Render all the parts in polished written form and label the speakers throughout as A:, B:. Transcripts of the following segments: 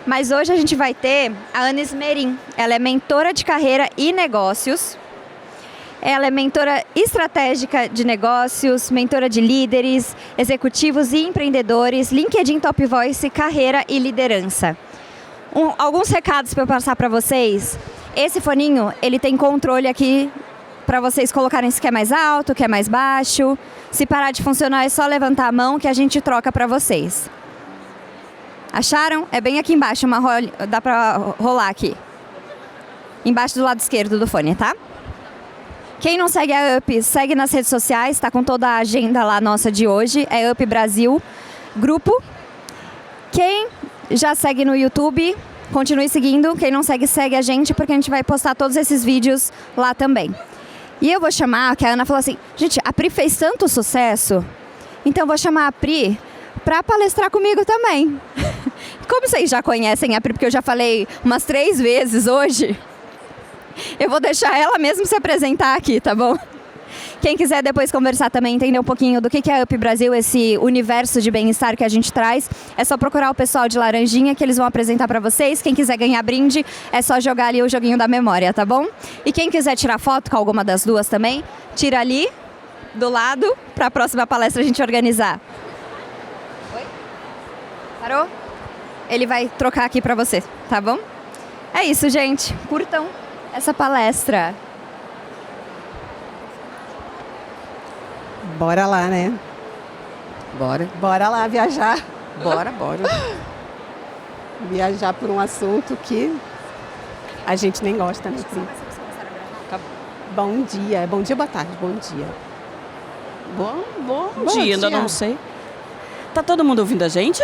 A: Mas hoje a gente vai ter a Ana Esmerim. Ela é mentora de carreira e negócios. Ela é mentora estratégica de negócios, mentora de líderes, executivos e empreendedores, LinkedIn Top Voice, carreira e liderança. Alguns recados para eu passar para vocês. Esse foninho, ele tem controle aqui para vocês colocarem se quer mais alto, quer mais baixo. Se parar de funcionar é só levantar a mão que a gente troca para vocês. Acharam? É bem aqui embaixo, dá para rolar aqui. Embaixo do lado esquerdo do fone, tá? Quem não segue a UP, segue nas redes sociais, está com toda a agenda lá nossa de hoje, é UP Brasil Grupo. Quem já segue no YouTube, continue seguindo. Quem não segue, segue a gente, porque a gente vai postar todos esses vídeos lá também. E eu vou chamar, que a Ana falou assim, gente, a Pri fez tanto sucesso, então eu vou chamar a Pri para palestrar comigo também. Como vocês já conhecem a Pri, porque eu já falei umas 3 vezes hoje, eu vou deixar ela mesmo se apresentar aqui, tá bom? Quem quiser depois conversar também, entender um pouquinho do que é UP Brasil, esse universo de bem-estar que a gente traz, é só procurar o pessoal de Laranjinha que eles vão apresentar para vocês. Quem quiser ganhar brinde, é só jogar ali o joguinho da memória, tá bom? E quem quiser tirar foto com alguma das duas também, tira ali, do lado, para a próxima palestra a gente organizar. Oi? Parou? Ele vai trocar aqui para você, tá bom? É isso, gente. Curtam essa palestra.
B: Bora lá, né?
C: Bora.
B: Bora lá viajar.
C: Bora.
B: Viajar por um assunto que a gente nem gosta, né?
C: Tá.
B: Bom dia, boa tarde, bom dia.
C: Bom dia, ainda não sei. Tá todo mundo ouvindo a gente?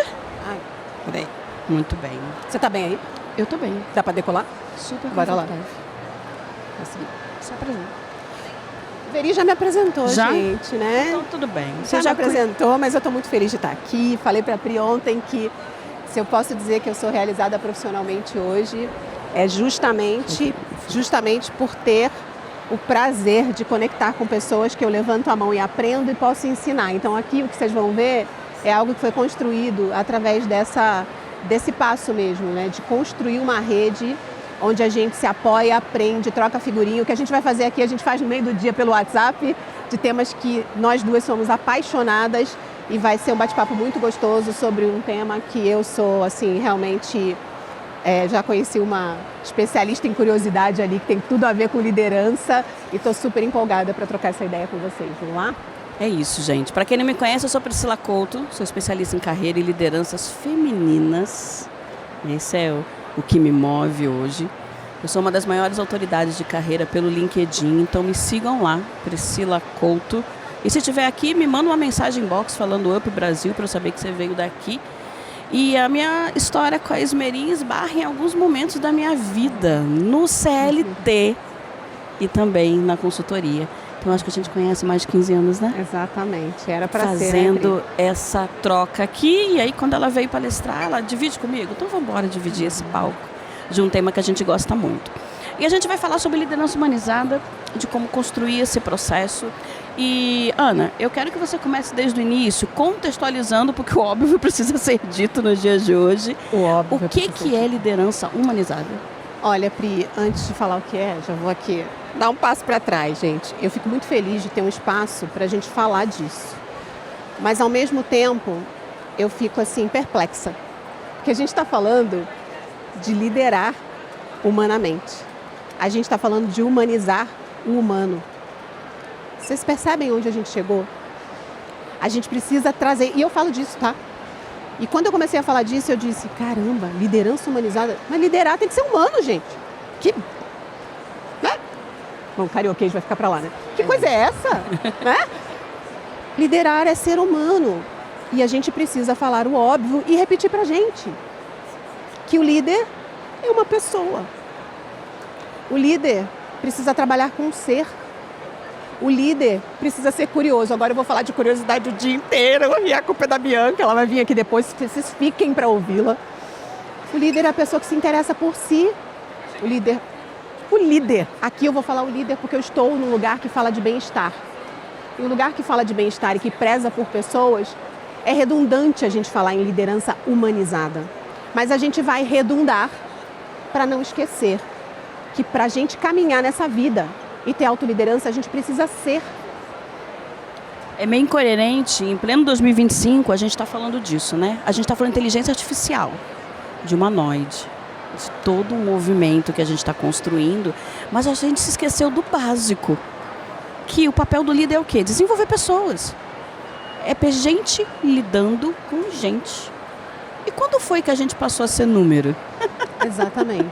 B: Ai, peraí.
C: Muito bem.
B: Você tá bem aí?
C: Eu tô bem.
B: Dá pra decolar?
C: Super
B: Bora lá.
C: confortável. Consegui. Se apresenta.
B: Veri já me apresentou,
C: Já?
B: gente, né?
C: Então tudo bem.
B: Você já apresentou, mas eu tô muito feliz de estar aqui. Falei pra Pri ontem que se eu posso dizer que eu sou realizada profissionalmente hoje, é justamente por ter o prazer de conectar com pessoas que eu levanto a mão e aprendo e posso ensinar. Então aqui o que vocês vão ver é algo que foi construído através desse passo mesmo, né? De construir uma rede onde a gente se apoia, aprende, troca figurinha. O que a gente vai fazer aqui, a gente faz no meio do dia pelo WhatsApp, de temas que nós duas somos apaixonadas, e vai ser um bate-papo muito gostoso sobre um tema que eu sou, assim, realmente... já conheci uma especialista em curiosidade ali, que tem tudo a ver com liderança, e estou super empolgada para trocar essa ideia com vocês. Vamos lá?
C: É isso, gente. Para quem não me conhece, eu sou Priscila Couto, sou especialista em carreira e lideranças femininas. Esse é o que me move hoje. Eu sou uma das maiores autoridades de carreira pelo LinkedIn, então me sigam lá, Priscila Couto. E se estiver aqui, me manda uma mensagem inbox falando UP Brasil para eu saber que você veio daqui. E a minha história com a Esmerim esbarra em alguns momentos da minha vida, no CLT e também na consultoria. Então acho que a gente conhece mais de 15 anos, né?
B: Exatamente, era para ser.
C: Fazendo essa troca aqui, e aí quando ela veio palestrar, ela divide comigo. Então vamos embora dividir esse palco de um tema que a gente gosta muito. E a gente vai falar sobre liderança humanizada, de como construir esse processo. E, Ana, eu quero que você comece desde o início, contextualizando, porque o óbvio precisa ser dito nos dias de hoje. O que é liderança humanizada?
B: Olha, Pri, antes de falar o que é, já vou aqui dar um passo para trás, gente. Eu fico muito feliz de ter um espaço para a gente falar disso. Mas, ao mesmo tempo, eu fico, assim, perplexa. Porque a gente está falando de liderar humanamente. A gente está falando de humanizar o humano. Vocês percebem onde a gente chegou? A gente precisa trazer... E eu falo disso, tá? E quando eu comecei a falar disso, eu disse, caramba, liderança humanizada. Mas liderar tem que ser humano, gente. Que... Né? Bom, carioquês vai ficar pra lá, né? Que coisa é essa? Né? Liderar é ser humano. E a gente precisa falar o óbvio e repetir pra gente. Que o líder é uma pessoa. O líder precisa trabalhar com o ser. O líder precisa ser curioso. Agora eu vou falar de curiosidade o dia inteiro e a culpa é da Bianca, ela vai vir aqui depois, vocês fiquem para ouvi-la. O líder é a pessoa que se interessa por si. O líder, aqui eu vou falar o líder porque eu estou num lugar que fala de bem-estar. E um lugar que fala de bem-estar e que preza por pessoas, é redundante a gente falar em liderança humanizada. Mas a gente vai redundar para não esquecer que para a gente caminhar nessa vida e ter autoliderança, a gente precisa ser.
C: É meio incoerente, em pleno 2025, a gente está falando disso, né? A gente está falando de inteligência artificial, de humanoide, de todo um movimento que a gente está construindo, mas a gente se esqueceu do básico, que o papel do líder é o quê? Desenvolver pessoas. É gente lidando com gente. E quando foi que a gente passou a ser número?
B: Exatamente.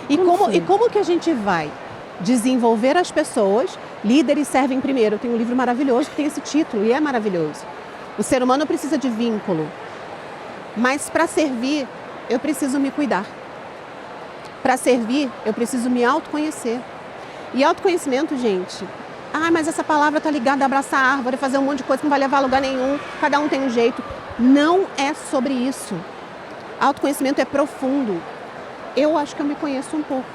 B: E como que a gente vai desenvolver as pessoas? Líderes servem primeiro. Tem um livro maravilhoso que tem esse título e é maravilhoso. O ser humano precisa de vínculo. Mas para servir, eu preciso me cuidar. Para servir, eu preciso me autoconhecer. E autoconhecimento, gente... mas essa palavra está ligada a abraçar a árvore, fazer um monte de coisa que não vai levar a lugar nenhum. Cada um tem um jeito. Não é sobre isso. Autoconhecimento é profundo. Eu acho que eu me conheço um pouco.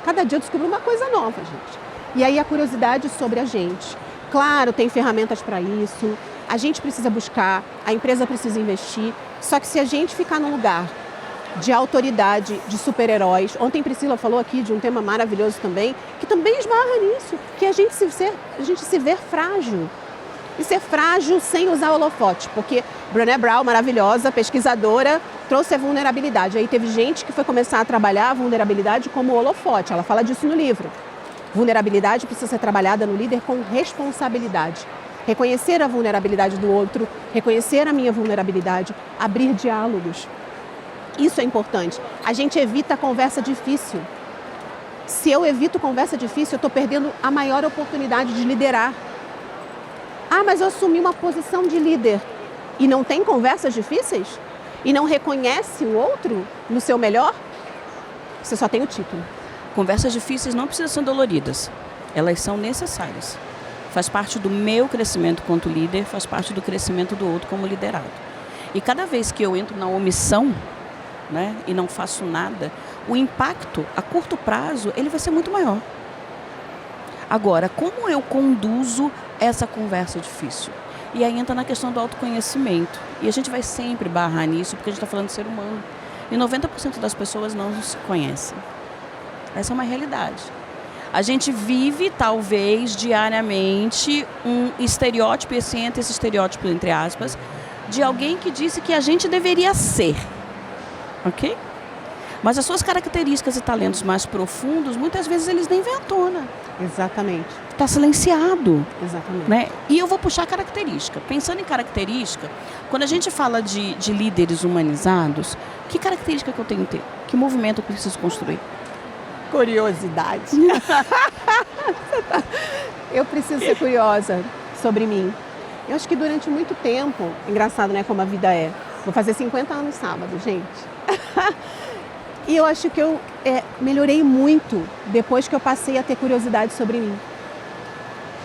B: Cada dia eu descubro uma coisa nova, gente. E aí a curiosidade sobre a gente. Claro, tem ferramentas para isso. A gente precisa buscar, a empresa precisa investir. Só que se a gente ficar no lugar de autoridade, de super-heróis. Ontem Priscila falou aqui de um tema maravilhoso também, que também esbarra nisso, que a gente se vê frágil. E ser frágil sem usar holofote, porque Brené Brown, maravilhosa, pesquisadora, trouxe a vulnerabilidade. Aí teve gente que foi começar a trabalhar a vulnerabilidade como holofote, ela fala disso no livro. Vulnerabilidade precisa ser trabalhada no líder com responsabilidade. Reconhecer a vulnerabilidade do outro, reconhecer a minha vulnerabilidade, abrir diálogos. Isso é importante. A gente evita a conversa difícil. Se eu evito conversa difícil, eu estou perdendo a maior oportunidade de liderar. Mas eu assumi uma posição de líder e não tem conversas difíceis? E não reconhece o outro no seu melhor? Você só tem o título.
C: Conversas difíceis não precisam ser doloridas. Elas são necessárias. Faz parte do meu crescimento quanto líder, faz parte do crescimento do outro como liderado. E cada vez que eu entro na omissão, né, e não faço nada, o impacto a curto prazo ele vai ser muito maior. Agora, como eu conduzo essa conversa difícil? E aí entra na questão do autoconhecimento. E a gente vai sempre barrar nisso porque a gente está falando de ser humano. E 90% das pessoas não se conhecem. Essa é uma realidade. A gente vive, talvez, diariamente, um estereótipo, e esse estereótipo, entre aspas, de alguém que disse que a gente deveria ser. Ok? Mas as suas características e talentos mais profundos, muitas vezes eles nem vêm à tona.
B: Exatamente.
C: Está silenciado.
B: Exatamente.
C: Né? E eu vou puxar característica. Pensando em característica, quando a gente fala de líderes humanizados, que característica que eu tenho que ter? Que movimento eu preciso construir?
B: Curiosidade. Eu preciso ser curiosa sobre mim. Eu acho que durante muito tempo, engraçado, né, como a vida é. Vou fazer 50 anos sábado, gente. E eu acho que eu melhorei muito depois que eu passei a ter curiosidade sobre mim.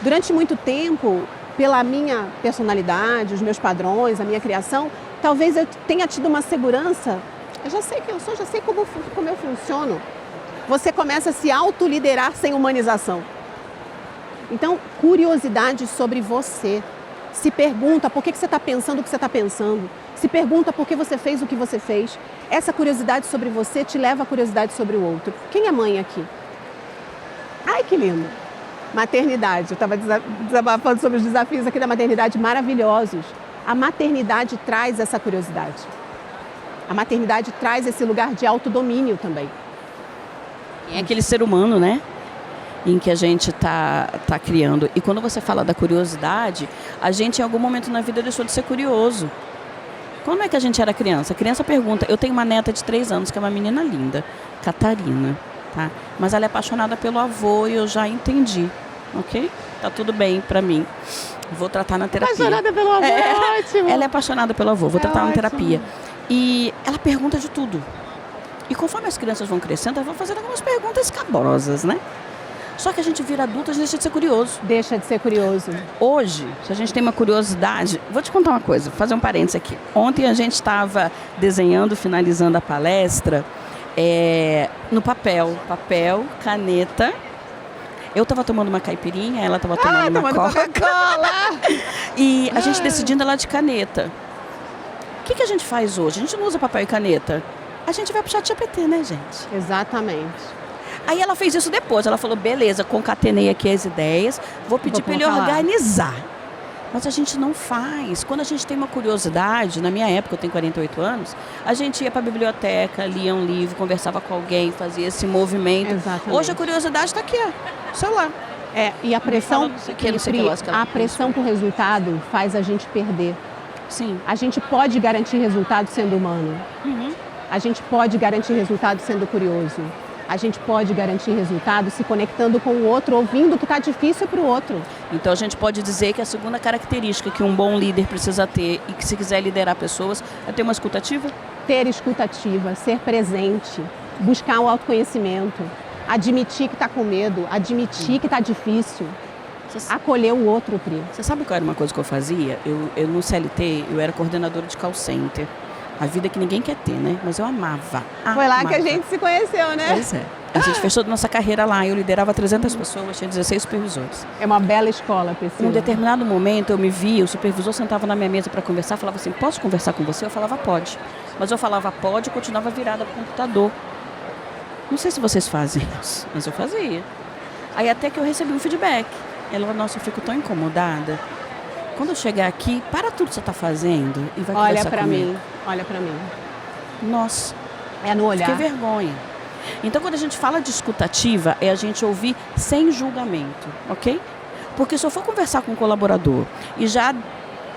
B: Durante muito tempo, pela minha personalidade, os meus padrões, a minha criação, talvez eu tenha tido uma segurança. Eu já sei quem eu sou, já sei como eu funciono. Você começa a se autoliderar sem humanização. Então, curiosidade sobre você. Se pergunta por que você está pensando o que você está pensando. Se pergunta por que você fez o que você fez. Essa curiosidade sobre você te leva a curiosidade sobre o outro. Quem é mãe aqui? Ai, que lindo! Maternidade. Eu estava desabafando sobre os desafios aqui da maternidade maravilhosos. A maternidade traz essa curiosidade. A maternidade traz esse lugar de autodomínio também.
C: É aquele ser humano, né? Em que a gente está criando. E quando você fala da curiosidade, a gente em algum momento na vida deixou de ser curioso. Como é que a gente era criança? A criança pergunta, eu tenho uma neta de 3 anos, que é uma menina linda, Catarina, tá? Mas ela é apaixonada pelo avô e eu já entendi, ok? Tá tudo bem pra mim. Vou tratar na terapia.
B: Apaixonada pelo avô, ótimo!
C: Ela é apaixonada pelo avô, vou tratar na
B: ótimo.
C: terapia. E ela pergunta de tudo. E conforme as crianças vão crescendo, elas vão fazendo algumas perguntas escabrosas, né? Só que a gente vira adulto, a gente deixa de ser curioso.
B: Deixa de ser curioso.
C: Hoje, se a gente tem uma curiosidade... Vou te contar uma coisa, vou fazer um parênteses aqui. Ontem a gente estava desenhando, finalizando a palestra, no papel, caneta. Eu estava tomando uma caipirinha, ela estava tomando uma Coca-Cola. E a gente decidindo ela de caneta. O que a gente faz hoje? A gente não usa papel e caneta. A gente vai pro ChatGPT, né, gente?
B: Exatamente.
C: Aí ela fez isso depois. Ela falou, beleza, concatenei aqui as ideias, vou pedir para ele
B: colocar lá.
C: organizar. Mas a gente não faz. Quando a gente tem uma curiosidade, na minha época, eu tenho 48 anos, a gente ia para a biblioteca, lia um livro, conversava com alguém, fazia esse movimento.
B: Exatamente.
C: Hoje a curiosidade está aqui, ó, celular.
B: E a pressão,
C: não sei o que, não sei o que lá, que ela
B: a pressão por resultado faz a gente perder.
C: Sim.
B: A gente pode garantir resultado sendo humano.
C: Uhum.
B: A gente pode garantir resultado sendo curioso. A gente pode garantir resultado se conectando com o outro, ouvindo o que está difícil para o outro.
C: Então a gente pode dizer que a segunda característica que um bom líder precisa ter e que se quiser liderar pessoas é ter uma escuta ativa?
B: Ter escuta ativa, ser presente, buscar o autoconhecimento, admitir que está com medo, admitir que está difícil, acolher o outro, Pri.
C: Você sabe qual era uma coisa que eu fazia? Eu no CLT, eu era coordenadora de call center. A vida que ninguém quer ter, né? Mas eu amava.
B: Foi lá que a gente se conheceu, né?
C: Pois é. A gente fez toda a nossa carreira lá. Eu liderava 300 pessoas, tinha 16 supervisores.
B: É uma bela escola, Priscila.
C: Em um determinado momento, eu me via, o supervisor sentava na minha mesa para conversar, falava assim, posso conversar com você? Eu falava, pode. Mas eu falava, pode, e continuava virada para o computador. Não sei se vocês fazem isso, mas eu fazia. Aí até que eu recebi um feedback. Ela falou, nossa, eu fico tão incomodada. Quando eu chegar aqui, para tudo que você está fazendo e vai conversar comigo.
B: Olha para mim.
C: Nossa,
B: é no olhar.
C: Fiquei vergonha. Então, quando a gente fala de escuta ativa, é a gente ouvir sem julgamento, ok? Porque se eu for conversar com um colaborador e já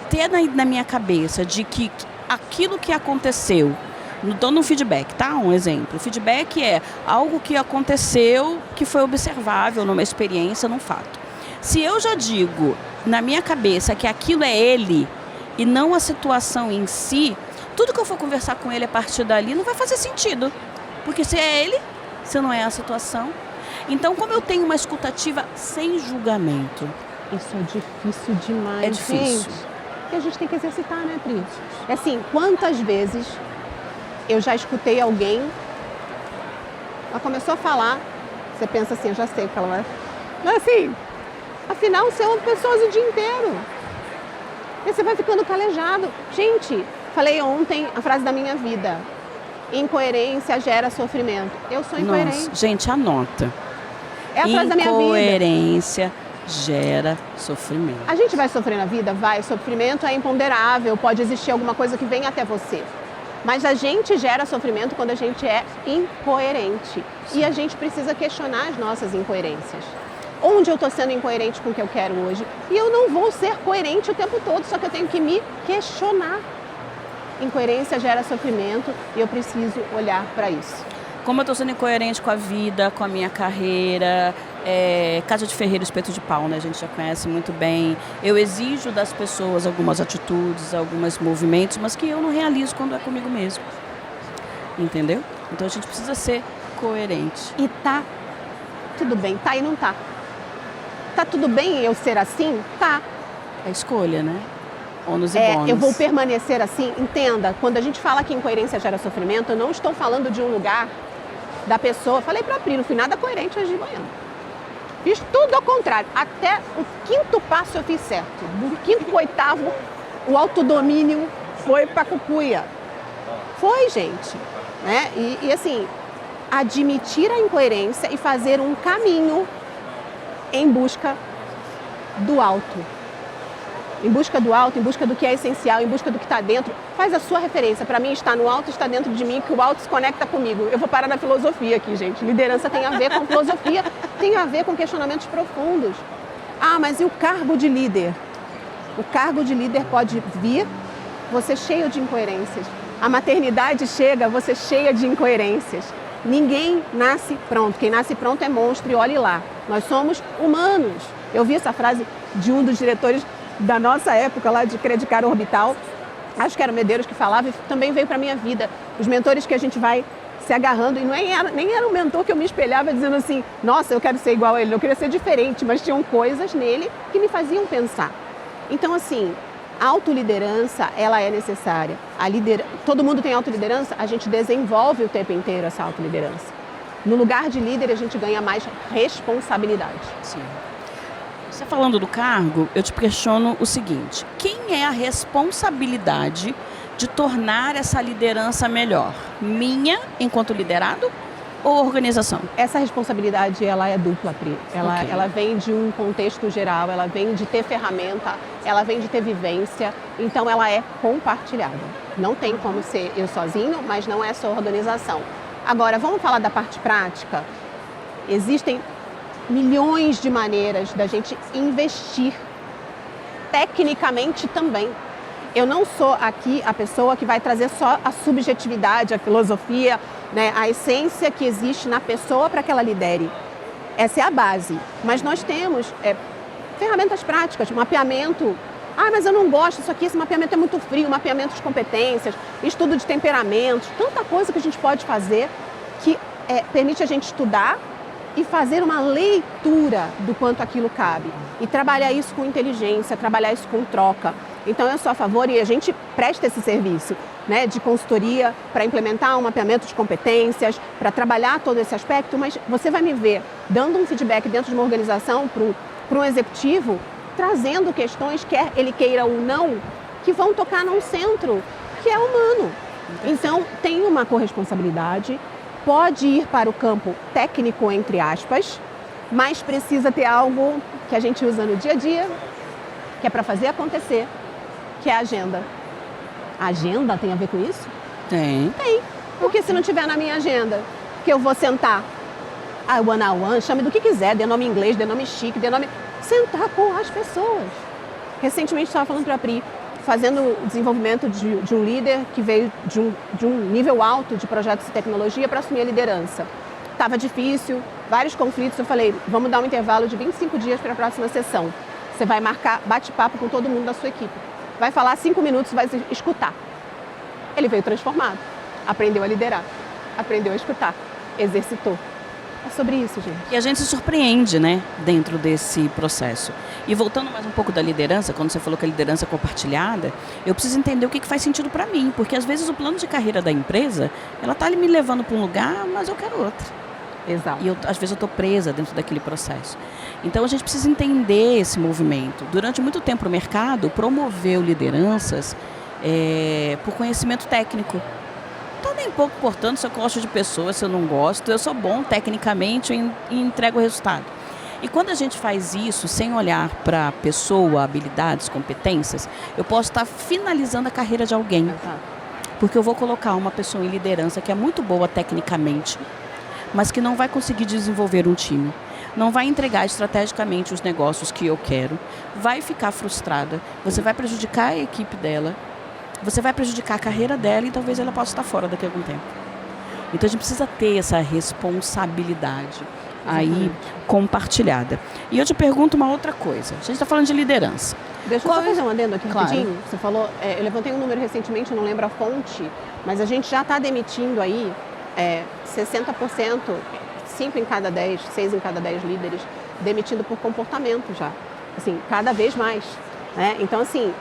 C: ter na minha cabeça de que aquilo que aconteceu, dando um feedback, tá? Um exemplo. O feedback é algo que aconteceu, que foi observável numa experiência, num fato. Se eu já digo na minha cabeça que aquilo é ele e não a situação em si, tudo que eu for conversar com ele a partir dali não vai fazer sentido. Porque se é ele, se não é a situação. Então, como eu tenho uma escuta ativa sem julgamento?
B: Isso é difícil demais.
C: É difícil.
B: Gente, e a gente tem que exercitar, né, Pri? É assim, quantas vezes eu já escutei alguém, ela começou a falar, você pensa assim, eu já sei o que ela vai... Mas assim, afinal, você ouve pessoas o dia inteiro. E você vai ficando calejado. Gente, falei ontem a frase da minha vida. Incoerência gera sofrimento. Eu sou incoerente.
C: Nossa, gente, anota.
B: É a frase da minha vida.
C: Incoerência gera sofrimento.
B: A gente vai sofrer na vida? Vai. Sofrimento é imponderável. Pode existir alguma coisa que vem até você. Mas a gente gera sofrimento quando a gente é incoerente. Sim. E a gente precisa questionar as nossas incoerências. Onde eu estou sendo incoerente com o que eu quero hoje? E eu não vou ser coerente o tempo todo, só que eu tenho que me questionar. Incoerência gera sofrimento e eu preciso olhar para isso.
C: Como eu estou sendo incoerente com a vida, com a minha carreira, Casa de Ferreiro, espeto de pau, né? A gente já conhece muito bem. Eu exijo das pessoas algumas atitudes, alguns movimentos, mas que eu não realizo quando é comigo mesmo. Entendeu? Então a gente precisa ser coerente.
B: E tá tudo bem, tá e não tá. Tá tudo bem eu ser assim? Tá.
C: É escolha, né? Ônus e bônus.
B: Eu vou permanecer assim? Entenda, quando a gente fala que incoerência gera sofrimento, eu não estou falando de um lugar da pessoa. Falei para a Pri, não fui nada coerente hoje de manhã. Fiz tudo ao contrário. Até o 5º passo eu fiz certo. Do 5º para o 8º, o autodomínio foi para a cucuia. Foi, gente. Né? E assim, admitir a incoerência e fazer um caminho em busca do alto. Em busca do alto, em busca do que é essencial, em busca do que está dentro. Faz a sua referência. Para mim, está no alto, está dentro de mim, que o alto se conecta comigo. Eu vou parar na filosofia aqui, gente. Liderança tem a ver com filosofia, tem a ver com questionamentos profundos. Ah, mas e o cargo de líder? O cargo de líder pode vir você cheio de incoerências. A maternidade chega, você cheia de incoerências. Ninguém nasce pronto. Quem nasce pronto é monstro e olhe lá. Nós somos humanos. Eu vi essa frase de um dos diretores da nossa época lá de Credit Card Orbital, acho que era o Medeiros que falava, e também veio para a minha vida. Os mentores que a gente vai se agarrando, e nem era um mentor que eu me espelhava dizendo assim, nossa, eu quero ser igual a ele, eu queria ser diferente, mas tinham coisas nele que me faziam pensar. Então, assim, a autoliderança, ela é necessária. Todo mundo tem autoliderança, a gente desenvolve o tempo inteiro essa autoliderança. No lugar de líder, a gente ganha mais responsabilidade.
C: Sim. Você falando do cargo, eu te questiono o seguinte: quem é a responsabilidade de tornar essa liderança melhor? Minha, enquanto liderado, ou organização?
B: Essa responsabilidade, ela é dupla, Pri. Ela vem de um contexto geral, ela vem de ter ferramenta, ela vem de ter vivência, então ela é compartilhada. Não tem como ser eu sozinho, mas não é só organização. Agora, vamos falar da parte prática? Existem milhões de maneiras da gente investir tecnicamente também. Eu não sou aqui a pessoa que vai trazer só a subjetividade, a filosofia, né, a essência que existe na pessoa para que ela lidere. Essa é a base. Mas nós temos ferramentas práticas, mapeamento. Ah, mas eu não gosto disso aqui, esse mapeamento é muito frio, mapeamento de competências, estudo de temperamentos, tanta coisa que a gente pode fazer que permite a gente estudar e fazer uma leitura do quanto aquilo cabe. E trabalhar isso com inteligência, trabalhar isso com troca. Então eu sou a favor e a gente presta esse serviço, né, de consultoria para implementar um mapeamento de competências, para trabalhar todo esse aspecto, mas você vai me ver dando um feedback dentro de uma organização para um executivo, trazendo questões, quer ele queira ou não, que vão tocar num centro que é humano. Então tem uma corresponsabilidade, pode ir para o campo técnico, entre aspas, mas precisa ter algo que a gente usa no dia a dia, que é para fazer acontecer, que é a agenda. A agenda tem a ver com isso?
C: Tem.
B: Tem. Porque se não tiver na minha agenda, que eu vou sentar, one-on-one, chame do que quiser, dê nome inglês, dê nome chique, dê nome... Sentar com as pessoas. Recentemente estava falando para a Pri, fazendo o desenvolvimento de um líder que veio de um nível alto de projetos de tecnologia para assumir a liderança. Estava difícil, vários conflitos, eu falei, vamos dar um intervalo de 25 dias para a próxima sessão. Você vai marcar bate-papo com todo mundo da sua equipe. Vai falar 5 minutos, vai escutar. Ele veio transformado, aprendeu a liderar, aprendeu a escutar, exercitou. É sobre isso, gente.
C: E a gente se surpreende, né, dentro desse processo. E voltando mais um pouco da liderança, quando você falou que a liderança é compartilhada, eu preciso entender o que faz sentido para mim, porque às vezes o plano de carreira da empresa, ela está me levando para um lugar, mas eu quero outro.
B: Exato.
C: E às vezes eu estou presa dentro daquele processo. Então a gente precisa entender esse movimento. Durante muito tempo o mercado promoveu lideranças por conhecimento técnico. Então nem pouco importando se eu gosto de pessoas, se eu não gosto, eu sou bom tecnicamente e entrego o resultado. E quando a gente faz isso sem olhar para a pessoa, habilidades, competências, eu posso estar finalizando a carreira de alguém.
B: Exato.
C: Porque eu vou colocar uma pessoa em liderança que é muito boa tecnicamente, mas que não vai conseguir desenvolver um time, não vai entregar estrategicamente os negócios que eu quero, vai ficar frustrada, você vai prejudicar a equipe dela, você vai prejudicar a carreira dela e talvez ela possa estar fora daqui a algum tempo. Então a gente precisa ter essa responsabilidade aí compartilhada. E eu te pergunto uma outra coisa, a gente está falando de liderança.
B: Deixa eu só fazer um adendo aqui
C: Claro.
B: rapidinho. Você falou, eu levantei um número recentemente, eu não lembro a fonte, mas a gente já está demitindo aí 60%, 5 em cada 10, 6 em cada 10 líderes, demitindo por comportamento já. Assim, cada vez mais. Né? Então, assim,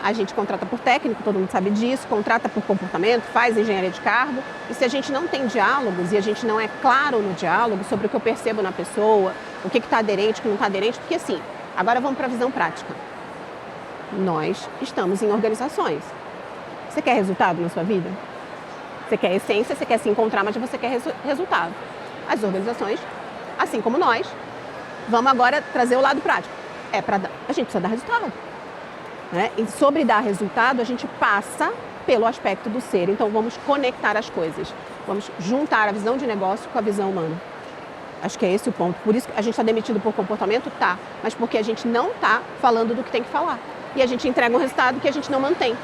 B: a gente contrata por técnico, todo mundo sabe disso, contrata por comportamento, faz engenharia de cargo. E se a gente não tem diálogos e a gente não é claro no diálogo sobre o que eu percebo na pessoa, o que está aderente, o que não está aderente, porque assim, agora vamos para a visão prática. Nós estamos em organizações. Você quer resultado na sua vida? Você quer essência, você quer se encontrar, mas você quer resultado. As organizações, assim como nós, vamos agora trazer o lado prático. A gente precisa dar resultado. Né? E sobre dar resultado, a gente passa pelo aspecto do ser. Então, vamos conectar as coisas. Vamos juntar a visão de negócio com a visão humana. Acho que é esse o ponto. Por isso que a gente está demitido por comportamento? Tá. Mas porque a gente não está falando do que tem que falar. E a gente entrega um resultado que a gente não mantém.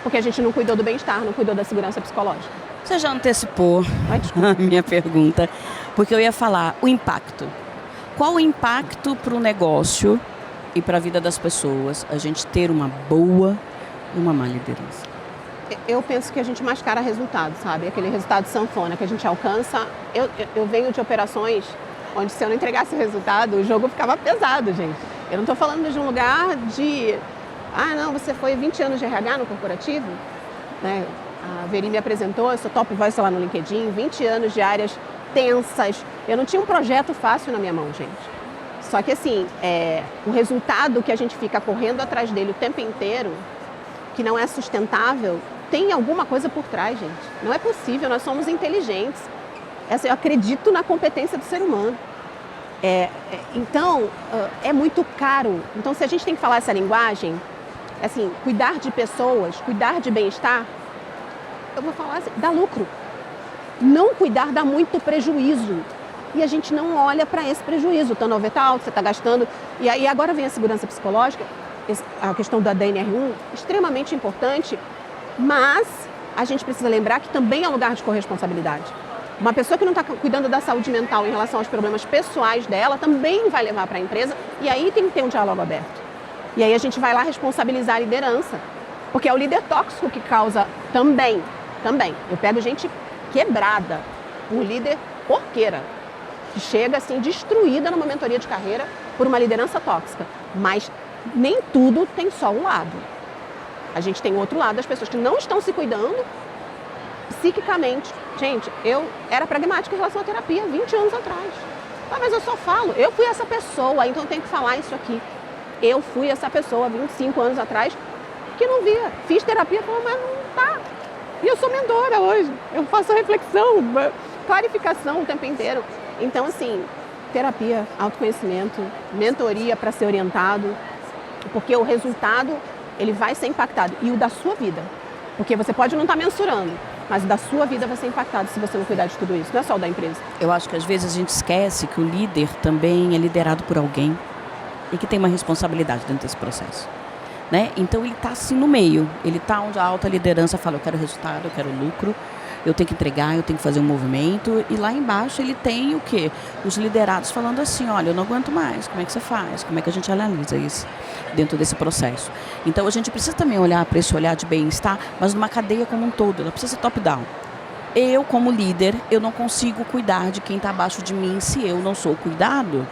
B: Porque a gente não cuidou do bem-estar, não cuidou da segurança psicológica.
C: Você já antecipou
B: Desculpa.
C: a minha pergunta, porque eu ia falar o impacto. Qual o impacto para o negócio e para a vida das pessoas a gente ter uma boa e uma má liderança?
B: Eu penso que a gente mascara resultado, sabe? Aquele resultado sanfona que a gente alcança. Eu venho de operações onde se eu não entregasse o resultado, o jogo ficava pesado, gente. Eu não estou falando de um lugar de... Ah, não, você foi 20 anos de RH no corporativo? Né? A Veri me apresentou, eu sou top voice lá no LinkedIn, 20 anos de áreas tensas. Eu não tinha um projeto fácil na minha mão, gente. Só que assim, o resultado que a gente fica correndo atrás dele o tempo inteiro, que não é sustentável, tem alguma coisa por trás, gente. Não é possível, nós somos inteligentes. Eu acredito na competência do ser humano. Então, é muito caro. Então, se a gente tem que falar essa linguagem, assim, cuidar de pessoas, cuidar de bem-estar, eu vou falar assim, dá lucro. Não cuidar dá muito prejuízo. E a gente não olha para esse prejuízo. O turnover tá alto, você está gastando. E aí agora vem a segurança psicológica, a questão da DNR1, extremamente importante, mas a gente precisa lembrar que também é lugar de corresponsabilidade. Uma pessoa que não está cuidando da saúde mental em relação aos problemas pessoais dela também vai levar para a empresa, e aí tem que ter um diálogo aberto. E aí a gente vai lá responsabilizar a liderança, porque é o líder tóxico que causa também. Eu pego gente quebrada, um líder porqueira, que chega assim destruída numa mentoria de carreira por uma liderança tóxica. Mas nem tudo tem só um lado. A gente tem outro lado, as pessoas que não estão se cuidando psiquicamente. Gente, eu era pragmática em relação à terapia 20 anos atrás. Mas eu só falo, eu fui essa pessoa, então eu tenho que falar isso aqui. Eu fui essa pessoa 25 anos atrás que não via. Fiz terapia, falou, mas não tá. E eu sou mentora hoje. Eu faço reflexão, clarificação o tempo inteiro. Então, assim, terapia, autoconhecimento, mentoria para ser orientado, porque o resultado, ele vai ser impactado. E o da sua vida. Porque você pode não estar mensurando, mas o da sua vida vai ser impactado se você não cuidar de tudo isso. Não é só o da empresa.
C: Eu acho que às vezes a gente esquece que o líder também é liderado por alguém e que tem uma responsabilidade dentro desse processo. Né? Então ele está assim no meio, ele está onde a alta liderança fala, eu quero resultado, eu quero lucro, eu tenho que entregar, eu tenho que fazer um movimento, e lá embaixo ele tem o quê? Os liderados falando assim, olha, eu não aguento mais, como é que você faz? Como é que a gente analisa isso dentro desse processo? Então a gente precisa também olhar para esse olhar de bem-estar, mas numa cadeia como um todo, ela precisa ser top-down. Eu, como líder, eu não consigo cuidar de quem está abaixo de mim se eu não sou cuidado.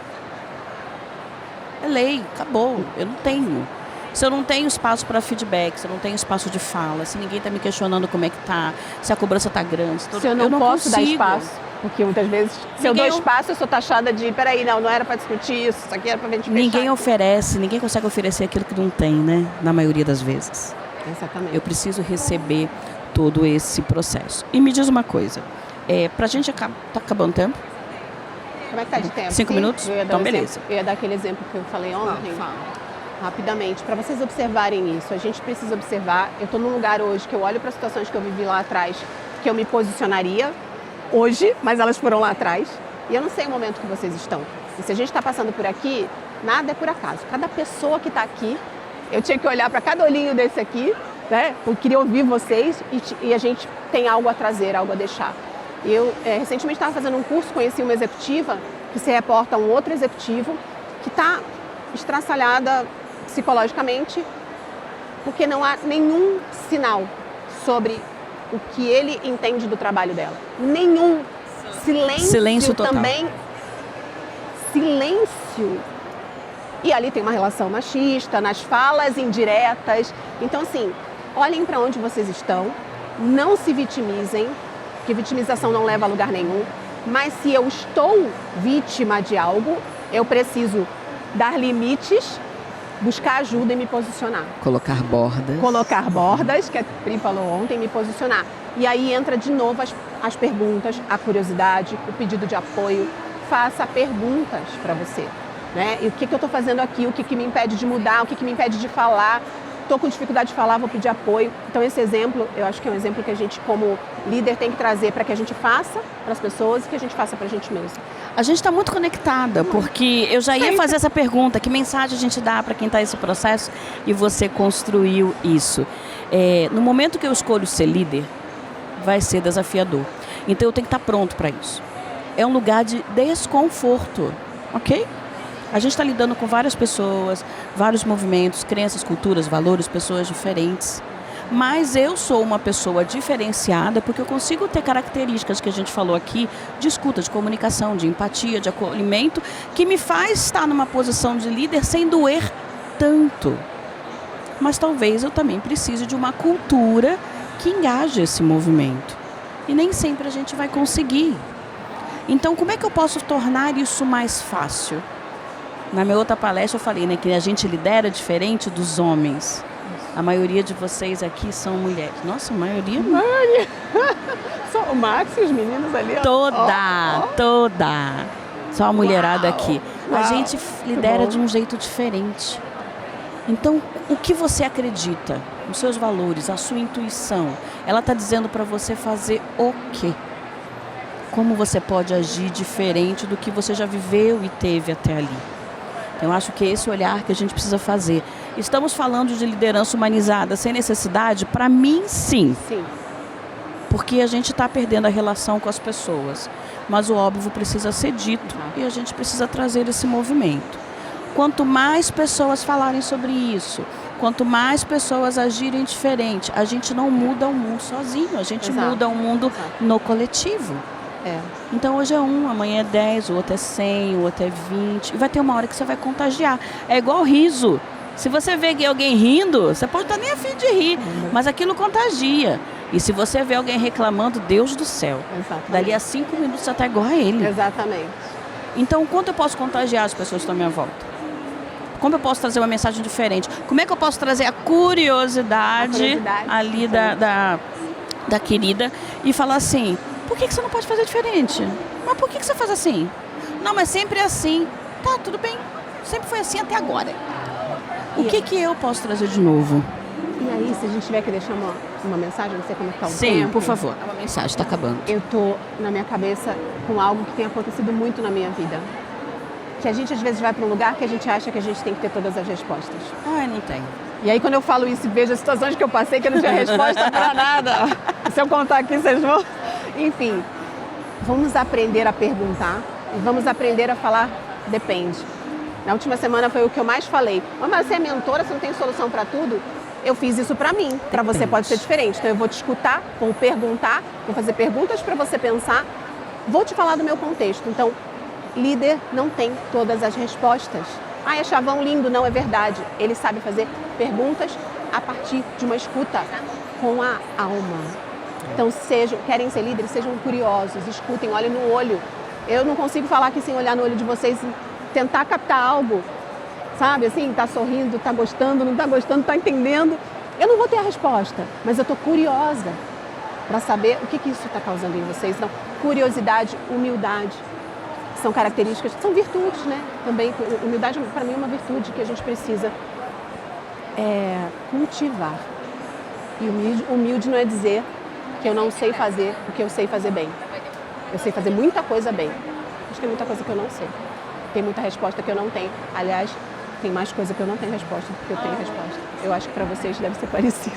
C: É lei, acabou, eu não tenho. Se eu não tenho espaço para feedback, se eu não tenho espaço de fala, se ninguém está me questionando como é que tá, se a cobrança está grande,
B: se eu não posso dar espaço, porque muitas vezes, se eu dou espaço, eu sou taxada de, peraí, não era para discutir isso aqui era para gente fechar.
C: Ninguém oferece, ninguém consegue oferecer aquilo que não tem, né? Na maioria das vezes.
B: Exatamente.
C: Eu preciso receber todo esse processo. E me diz uma coisa, para a gente, tá acabando o tempo?
B: Como é que tá de tempo?
C: 5 minutos? Então, beleza.
B: Eu ia dar aquele exemplo que eu falei ontem. Rapidamente, para vocês observarem isso. A gente precisa observar. Eu estou num lugar hoje que eu olho para situações que eu vivi lá atrás, que eu me posicionaria hoje, mas elas foram lá atrás. E eu não sei o momento que vocês estão. E se a gente está passando por aqui, nada é por acaso. Cada pessoa que está aqui, eu tinha que olhar para cada olhinho desse aqui, né? Eu queria ouvir vocês e a gente tem algo a trazer, algo a deixar. Eu recentemente estava fazendo um curso, conheci uma executiva que se reporta a um outro executivo que está estraçalhada psicologicamente, porque não há nenhum sinal sobre o que ele entende do trabalho dela. Nenhum. Silêncio
C: total.
B: Também. Silêncio. E ali tem uma relação machista, nas falas indiretas. Então, assim, olhem para onde vocês estão, não se vitimizem, que vitimização não leva a lugar nenhum, mas se eu estou vítima de algo, eu preciso dar limites, buscar ajuda e me posicionar.
C: Colocar bordas,
B: que a Pri falou ontem, me posicionar. E aí entra de novo as perguntas, a curiosidade, o pedido de apoio. Faça perguntas para você. Né? E o que eu estou fazendo aqui, o que me impede de mudar, o que me impede de falar. Estou com dificuldade de falar, vou pedir apoio. Então esse exemplo, eu acho que é um exemplo que a gente como líder tem que trazer para que a gente faça para as pessoas e que a gente faça para a gente mesmo.
C: A gente está muito conectada, porque eu já ia fazer essa pergunta, que mensagem a gente dá para quem está nesse processo e você construiu isso. No momento que eu escolho ser líder, vai ser desafiador. Então eu tenho que estar pronto para isso. É um lugar de desconforto, ok? A gente está lidando com várias pessoas, vários movimentos, crenças, culturas, valores, pessoas diferentes. Mas eu sou uma pessoa diferenciada porque eu consigo ter características que a gente falou aqui de escuta, de comunicação, de empatia, de acolhimento, que me faz estar numa posição de líder sem doer tanto. Mas talvez eu também precise de uma cultura que engaje esse movimento. E nem sempre a gente vai conseguir. Então, como é que eu posso tornar isso mais fácil? Na minha outra palestra eu falei, né, que a gente lidera diferente dos homens. A maioria de vocês aqui são mulheres. Nossa, a maioria...
B: Só o Max e os meninos ali. Ó.
C: Toda. Só a mulherada aqui. A gente lidera
B: bom.
C: de um jeito diferente. Então, o que você acredita? Os seus valores, a sua intuição, ela está dizendo para você fazer o quê? Como você pode agir diferente do que você já viveu e teve até ali? Então, eu acho que é esse olhar que a gente precisa fazer. Estamos falando de liderança humanizada sem necessidade? Para mim, sim.
B: Sim.
C: Porque a gente está perdendo a relação com as pessoas. Mas o óbvio precisa ser dito e a gente precisa trazer esse movimento. Quanto mais pessoas falarem sobre isso, quanto mais pessoas agirem diferente, a gente não muda o mundo sozinho, a gente muda o mundo no coletivo. Então hoje é 1, amanhã é 10, o outro é 100, o outro é 20. E vai ter uma hora que você vai contagiar. É igual riso. Se você vê alguém rindo, você pode estar nem a fim de rir, mas aquilo contagia. E se você vê alguém reclamando, Deus do céu, dali a 5 minutos você está igual a ele.
B: Exatamente.
C: Então, quanto eu posso contagiar as pessoas que estão à minha volta? Como eu posso trazer uma mensagem diferente? Como é que eu posso trazer a curiosidade ali da querida e falar assim, por que você não pode fazer diferente? Mas por que você faz assim? Não, mas sempre é assim. Tá, tudo bem. Sempre foi assim até agora. O que eu posso trazer de novo?
B: E aí, se a gente tiver que deixar uma mensagem, não sei como está o tempo.
C: Sim, por favor. É uma mensagem, está acabando.
B: Eu tô na minha cabeça com algo que tem acontecido muito na minha vida. Que a gente às vezes vai para um lugar que a gente acha que a gente tem que ter todas as respostas.
C: Ai, não tem.
B: E aí quando eu falo isso e vejo as situações que eu passei que eu não tinha resposta para nada. Se eu contar aqui, vocês vão... Enfim, vamos aprender a perguntar e vamos aprender a falar depende. Na última semana foi o que eu mais falei. Mas você é mentora, você não tem solução para tudo? Eu fiz isso para mim, para você pode ser diferente. Então eu vou te escutar, vou perguntar, vou fazer perguntas para você pensar, vou te falar do meu contexto. Então, líder não tem todas as respostas. É chavão lindo, não é verdade. Ele sabe fazer perguntas a partir de uma escuta com a alma. Então, querem ser líderes, sejam curiosos, escutem, olhem no olho. Eu não consigo falar aqui sem olhar no olho de vocês e tentar captar algo. Sabe, assim, tá sorrindo, tá gostando, não tá gostando, tá entendendo. Eu não vou ter a resposta, mas eu tô curiosa para saber o que isso está causando em vocês. Então, curiosidade, humildade, são características, são virtudes, né? Também, humildade para mim é uma virtude que a gente precisa cultivar. E humilde não é dizer que eu não sei fazer o que eu sei fazer bem. Eu sei fazer muita coisa bem, mas tem muita coisa que eu não sei. Tem muita resposta que eu não tenho. Aliás, tem mais coisa que eu não tenho resposta do que eu tenho resposta. Eu acho que para vocês deve ser parecido.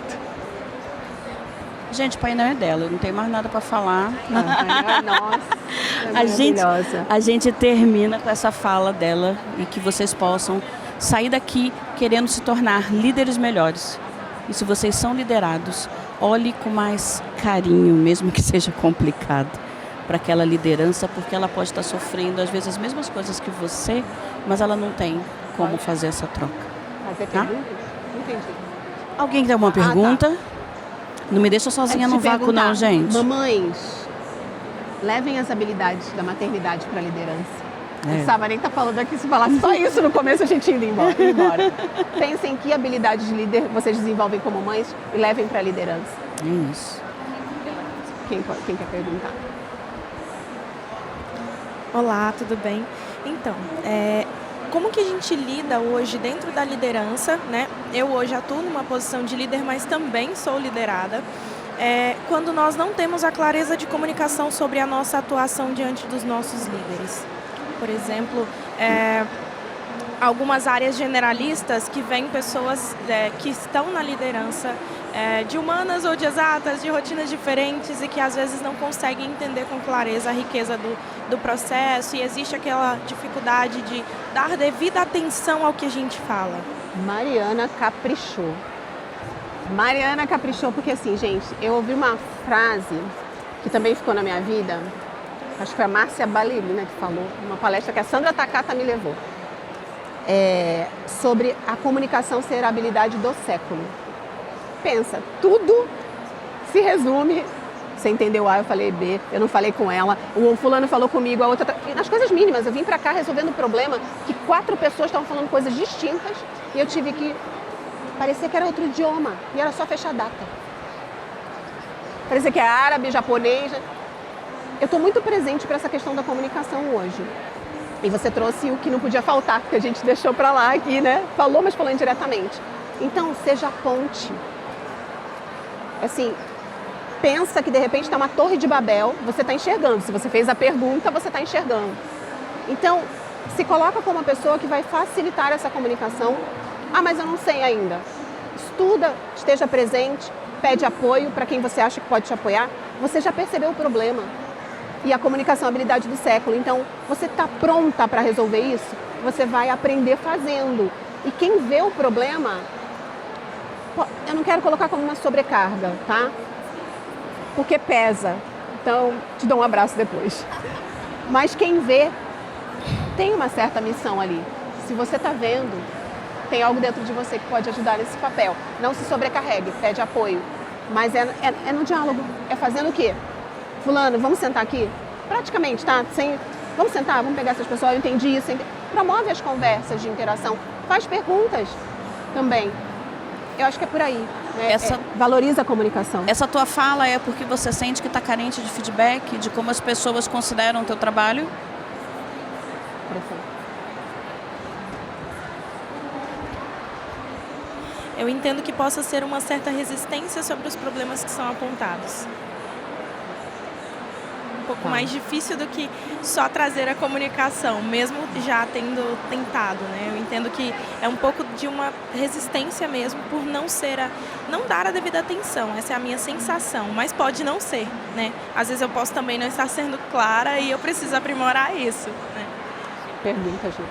C: Gente, o painel é dela, eu não tenho mais nada para falar.
B: Nossa, é
C: a gente termina com essa fala dela e que vocês possam sair daqui querendo se tornar líderes melhores. E se vocês são liderados, olhe com mais carinho, mesmo que seja complicado, para aquela liderança, porque ela pode estar sofrendo, às vezes, as mesmas coisas que você, mas ela não tem como fazer essa troca.
B: Fazer pergunta? Não entendi.
C: Alguém tem alguma pergunta? Não me deixa sozinha no vácuo, não, gente.
B: Mamães, levem as habilidades da maternidade para a liderança. Não precisava nem estar falando aqui, se falasse só isso no começo, a gente ia embora. Pensem que habilidades de líder vocês desenvolvem como mães e levem para a liderança.
C: É isso.
B: Quem quer perguntar?
D: Olá, tudo bem? Então, como que a gente lida hoje dentro da liderança, né? Eu hoje atuo numa posição de líder, mas também sou liderada. Quando nós não temos a clareza de comunicação sobre a nossa atuação diante dos nossos líderes. Por exemplo, algumas áreas generalistas que vêm pessoas que estão na liderança de humanas ou de exatas, de rotinas diferentes e que às vezes não conseguem entender com clareza a riqueza do processo e existe aquela dificuldade de dar devida atenção ao que a gente fala.
B: Mariana caprichou. Mariana caprichou porque assim, gente, eu ouvi uma frase que também ficou na minha vida, acho que foi a Márcia Ballerina que falou, uma palestra que a Sandra Takata me levou, sobre a comunicação ser a habilidade do século. Pensa, tudo se resume, você entendeu A, eu falei B, eu não falei com ela, o fulano falou comigo, a outra... Nas coisas mínimas, eu vim pra cá resolvendo um problema que 4 pessoas estavam falando coisas distintas e eu tive que Parecia que era outro idioma e era só fechar a data. Parecia que é árabe, japonês. Eu estou muito presente para essa questão da comunicação hoje. E você trouxe o que não podia faltar, que a gente deixou para lá aqui, né? Falou, mas falou indiretamente. Então, seja a ponte. Assim, pensa que de repente está uma torre de Babel, você está enxergando. Se você fez a pergunta, você está enxergando. Então, se coloca como uma pessoa que vai facilitar essa comunicação. Ah, mas eu não sei ainda. Estuda, esteja presente, pede apoio para quem você acha que pode te apoiar. Você já percebeu o problema. E a comunicação é a habilidade do século. Então, você está pronta para resolver isso? Você vai aprender fazendo. E quem vê o problema, eu não quero colocar como uma sobrecarga, tá? Porque pesa. Então, te dou um abraço depois. Mas quem vê, tem uma certa missão ali. Se você está vendo, tem algo dentro de você que pode ajudar nesse papel. Não se sobrecarregue, pede apoio. Mas é no diálogo. É fazendo o quê? Fulano, vamos sentar aqui? Praticamente, tá? Vamos sentar, vamos pegar essas pessoas, eu entendi isso. Promove as conversas de interação. Faz perguntas também. Eu acho que é por aí. Né? Valoriza a comunicação.
C: Essa tua fala é porque você sente que está carente de feedback, de como as pessoas consideram o teu trabalho?
B: Perfeito.
D: Eu entendo que possa ser uma certa resistência sobre os problemas que são apontados. Um pouco mais difícil do que só trazer a comunicação, mesmo já tendo tentado, né? Eu entendo que é um pouco de uma resistência mesmo por não dar a devida atenção. Essa é a minha sensação, mas pode não ser, né? Às vezes eu posso também não estar sendo clara e eu preciso aprimorar isso, né?
B: Pergunta, Ju.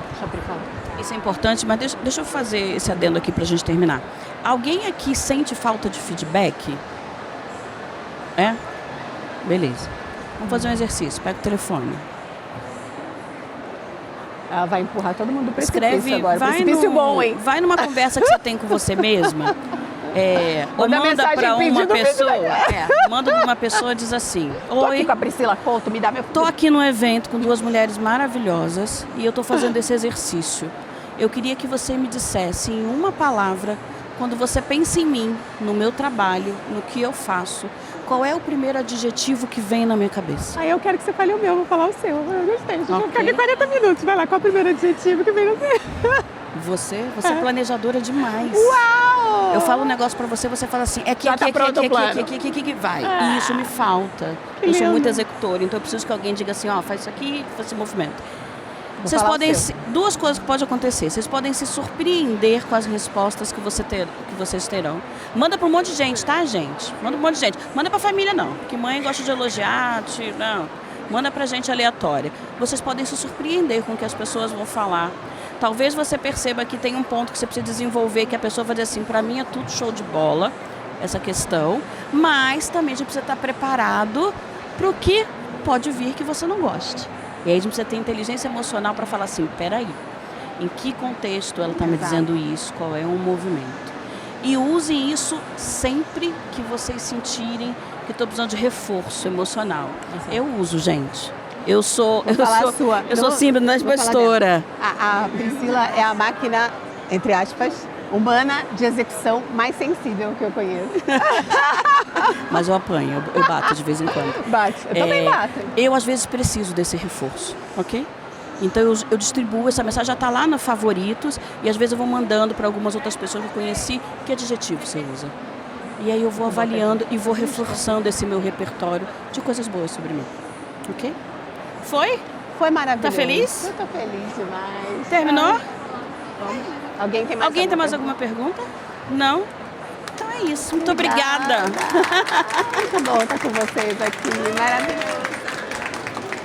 B: Deixa eu falar.
C: Isso é importante, mas deixa eu fazer esse adendo aqui para a gente terminar. Alguém aqui sente falta de feedback? É? Beleza. Vamos fazer um exercício. Pega o telefone.
B: Ela vai empurrar todo mundo para precipício
C: Escreve,
B: agora. Precipício bom, hein?
C: Vai numa conversa que você tem com você mesma. Ou manda para uma pessoa. Manda para uma pessoa e diz assim:
B: Tô
C: oi,
B: aqui com a Priscila Couto, me dá meu...
C: tô aqui no evento com duas mulheres maravilhosas e eu tô fazendo esse exercício. Eu queria que você me dissesse em uma palavra, quando você pensa em mim, no meu trabalho, no que eu faço, qual é o primeiro adjetivo que vem na minha cabeça?
B: Aí eu quero que você fale o meu, vou falar o seu. Eu gostei. Vou ficar aqui 40 minutos. Vai lá, qual é o primeiro adjetivo que vem no seu?
C: Você é planejadora demais.
B: Uau!
C: Eu falo um negócio pra você, você fala assim, aqui, vai. E isso me falta. Eu sou muito executora, então eu preciso que alguém diga assim, ó, faz isso aqui, faz esse movimento. Duas coisas que podem acontecer. Vocês podem se surpreender com as respostas que vocês terão. Manda para um monte de gente, tá, gente? Manda para um monte de gente. Manda para a família, não. Porque mãe gosta de elogiar, não. Manda para gente aleatória. Vocês podem se surpreender com o que as pessoas vão falar. Talvez você perceba que tem um ponto que você precisa desenvolver, que a pessoa vai dizer assim, para mim é tudo show de bola, essa questão. Mas também a gente precisa estar preparado para o que pode vir que você não goste. E aí a gente precisa ter inteligência emocional para falar assim, peraí, em que contexto ela está me dizendo isso, qual é o movimento. E usem isso sempre que vocês sentirem que estou precisando de reforço emocional. Eu uso, gente. Eu sou símbolo da gestora.
B: A Priscila é a máquina, entre aspas, humana de execução mais sensível que eu conheço.
C: Mas eu apanho, eu bato de vez em quando.
B: Bate, eu também bato.
C: Eu, às vezes, preciso desse reforço, ok? Então, eu distribuo essa mensagem, já está lá no favoritos, e às vezes eu vou mandando para algumas outras pessoas que eu conheci, que adjetivo você usa. E aí eu vou avaliando e vou reforçando esse meu repertório de coisas boas sobre mim, ok?
B: Foi maravilhoso.
C: Tá feliz?
B: Eu tô feliz demais.
C: Terminou?
B: Alguém tem mais
C: alguma pergunta? Não? Então é isso. Muito obrigada.
B: Muito bom estar com vocês aqui. Maravilhoso.